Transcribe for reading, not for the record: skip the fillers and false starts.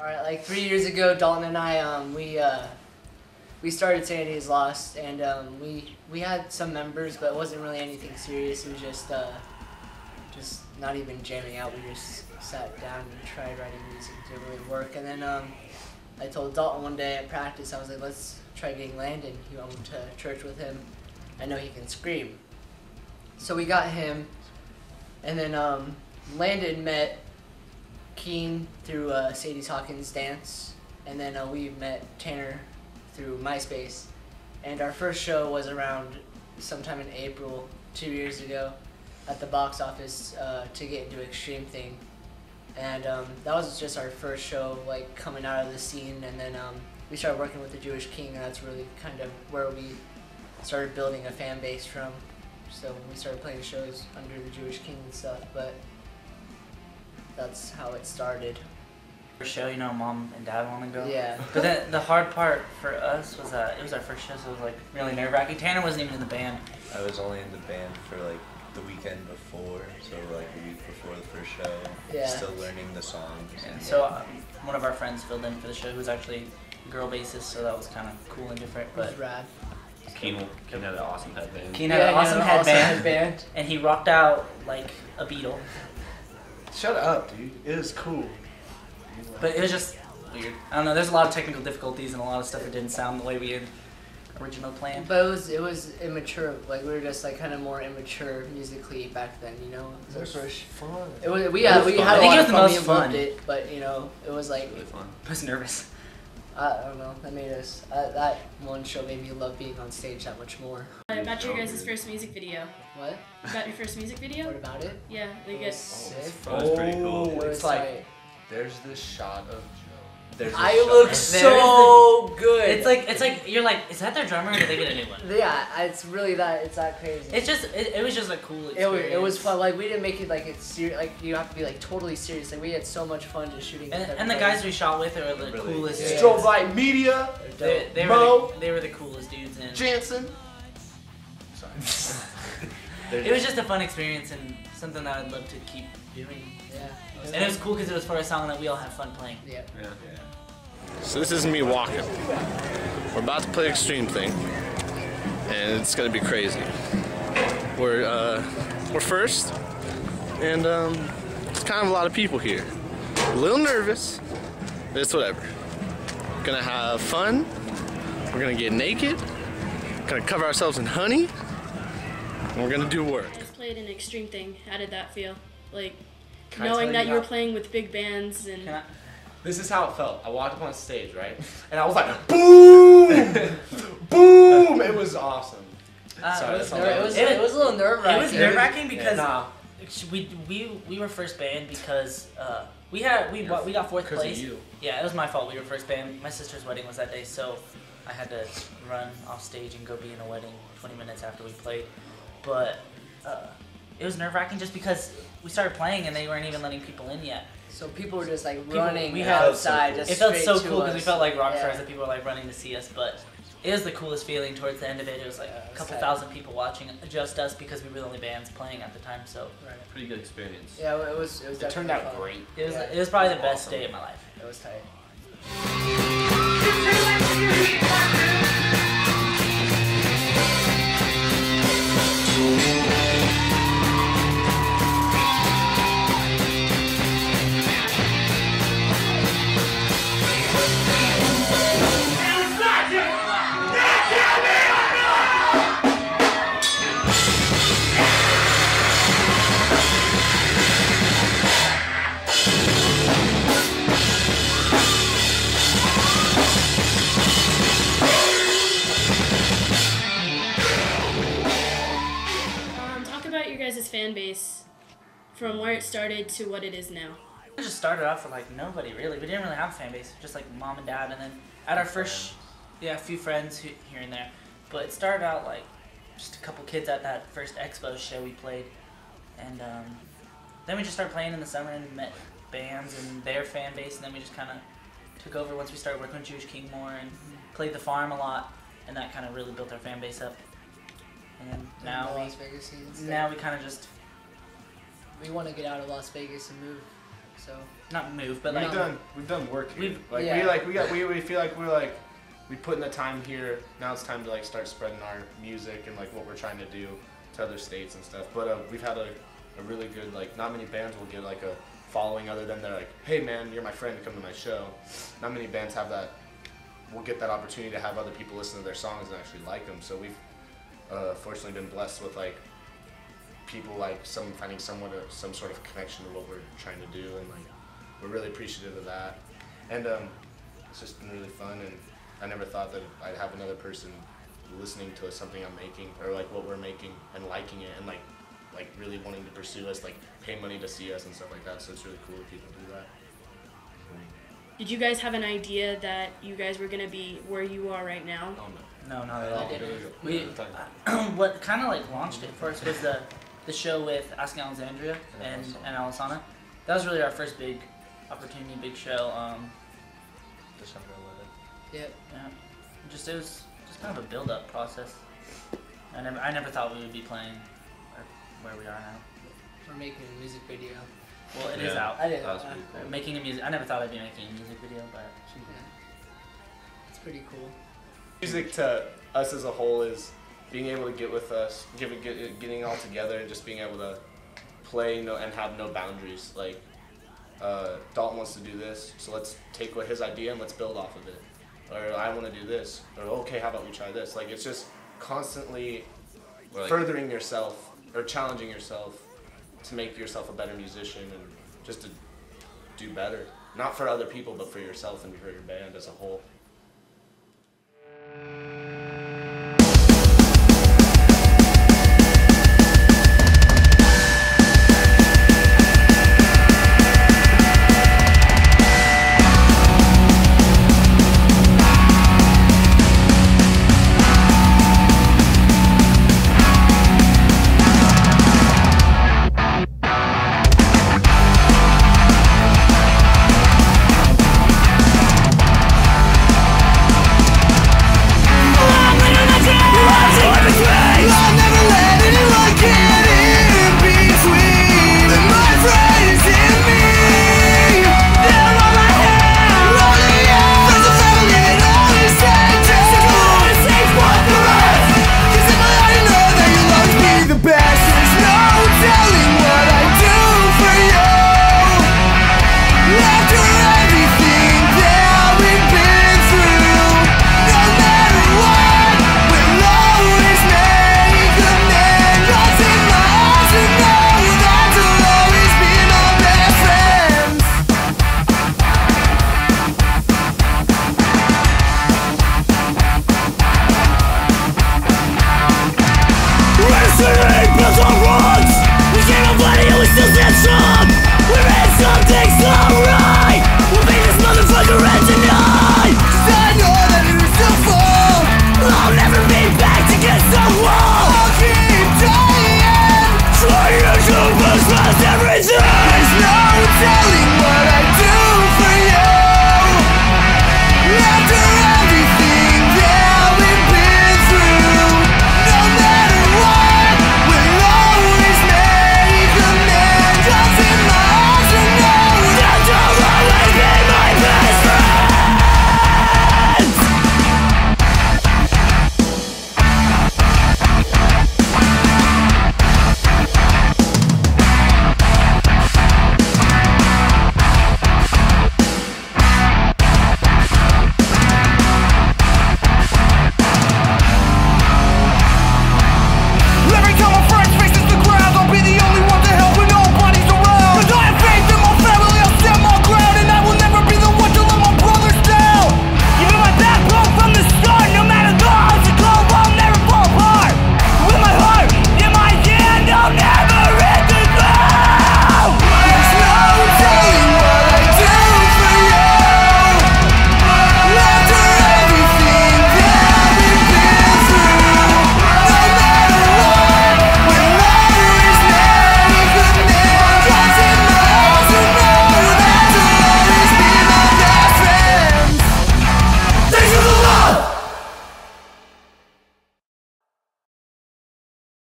Alright, like 3 years ago, Dalton and I, we started Sanity Is Lost, and we had some members, but it wasn't really anything serious. It was just not even jamming out. We just sat down and tried writing music. It didn't really work. And then I told Dalton one day at practice, I was like, let's try getting Landon. He went to church with him. I know he can scream. So we got him, and then Landon met Keen through Sadie Hawkins' dance, and then we met Tanner through MySpace. And our first show was around sometime in April 2 years ago at the box office to get into Extreme Thing. And that was just our first show, like, coming out of the scene. And then we started working with the Jewish King, and that's really kind of where we started building a fan base from. So we started playing shows under the Jewish King and stuff, but that's how it started. First show, you know, Mom and Dad want to go. Yeah. But then the hard part for us was that it was our first show, so it was like really nerve-wracking. Tanner wasn't even in the band. I was only in the band for like the weekend before, so like a week before the first show. Yeah. Still learning the songs. And so one of our friends filled in for the show, who was actually a girl bassist, so that was kind of cool and different. It was But rad. Keen had an awesome headband. Keen had an awesome headband, and he rocked out like a Beatle. Shut up, dude. It is cool. But it was just weird. I don't know. There's a lot of technical difficulties and a lot of stuff that didn't sound the way we had originally planned. But it was immature. Like, we were just like kind of more immature musically back then, you know. It was fun. It was we had I a think lot it was of the fun. most We fun. loved it, but you know, it was like Really fun. I was nervous. I don't know. That made us that one show made me love being on stage that much more. About your guys' first music video. What? About your first music video? What about it? Yeah, they It was get. sick. That was pretty cool. It was It's like tight. there's this shot of Joe. There's I this look shot. so good. It's like you're like, is that their drummer or did they get a new one? Yeah, it's really it's that crazy. It's just it was just a cool experience. It was fun. Like, we didn't make it like it's serious. Like, you have to be like totally serious. Like, we had so much fun just shooting. with And the everybody. guys we shot with were the Really? coolest. Yeah. Strobe Light Media, They're dope. They were the coolest dudes, and Jansen. it was just a fun experience and something that I'd love to keep doing. Yeah. And it was cool because it was for a song that we all had fun playing. Yeah. Yeah. So this is me walking. We're about to play Extreme Thing, and it's gonna be crazy. We're first, and there's kind of a lot of people here. A little nervous, but it's whatever. Gonna have fun. We're gonna get naked. Gonna cover ourselves in honey. And we're gonna do work. Just played an Extreme Thing. How did that feel? Like, Can I knowing tell that you you were how- playing with big bands and. Can I, This is how it felt. I walked up on stage, right? And I was like, boom! Boom! It was awesome. Sorry, that's all I It was a little nerve wracking. it was nerve wracking because Nah. we were first band because we got fourth Because of place. you. Yeah, it was my fault. We were first band. My sister's wedding was that day, so I had to run off stage and go be in a wedding 20 minutes after we played. But it was nerve wracking just because we started playing and they weren't even letting people in yet. So people were just like running we had- outside. Just It felt straight so to cool because we us. felt like rock stars Yeah. that people were like running to see us. But it was the coolest feeling towards the end of it. It was like Yeah, it a was couple tight. thousand people watching, just us because we were the only bands playing at the time. So Right. Pretty good experience. Yeah, it was. It It turned definitely out fun. great. it was probably the best Awesome. day of my life. It was tight. Talk about your guys' fan base from where it started to what it is now. We just started off with like nobody really. We didn't really have a fan base, just like mom and dad, and then at our first, a few friends here and there. But it started out like just a couple kids at that first Expo show we played, and then we just started playing in the summer and met bands and their fan base, and then we just kind of took over once we started working with Jewish King more and played the farm a lot, and that kind of really built our fan base up. And now Las Vegas scene and stuff. now we kind of just we want to get out of Las Vegas and move So Not move, but we've like done work here. We've- Like yeah. we feel like we're like we put in the time here. Now it's time to like start spreading our music and like what we're trying to do to other states and stuff. But we've had a really good, like, not many bands will get like a following other than they're like, hey man, you're my friend, come to my show. Not many bands have that. We'll get that opportunity to have other people listen to their songs and actually like them. So we've fortunately been blessed with like people like finding some sort of connection to what we're trying to do, and like we're really appreciative of that. And it's just been really fun, and I never thought that I'd have another person listening to something I'm making or like what we're making and liking it and like really wanting to pursue us, like pay money to see us and stuff like that. So it's really cool if people do that. Did you guys have an idea that you guys were gonna be where you are right now? Oh no, not at all. We- What kind of like launched it for us was the show with Asking Alexandria and Alisana. That was really our first big opportunity, big show. December 11th. Yep. Yeah, it was just kind of a build-up process. I never thought we would be playing where we are now. We're making a music video. Well, it is Yeah. out. I did. That was pretty cool. Making a music. I never thought I'd be making a music video, but It's pretty cool. Music to us as a whole is being able to get with us, getting all together, and just being able to play and have no boundaries. Like Dalton wants to do this, so let's take his idea and let's build off of it. Or I want to do this, or okay, how about we try this? Like it's just constantly furthering yourself or challenging yourself to make yourself a better musician and just to do better. Not for other people, but for yourself and for your band as a whole.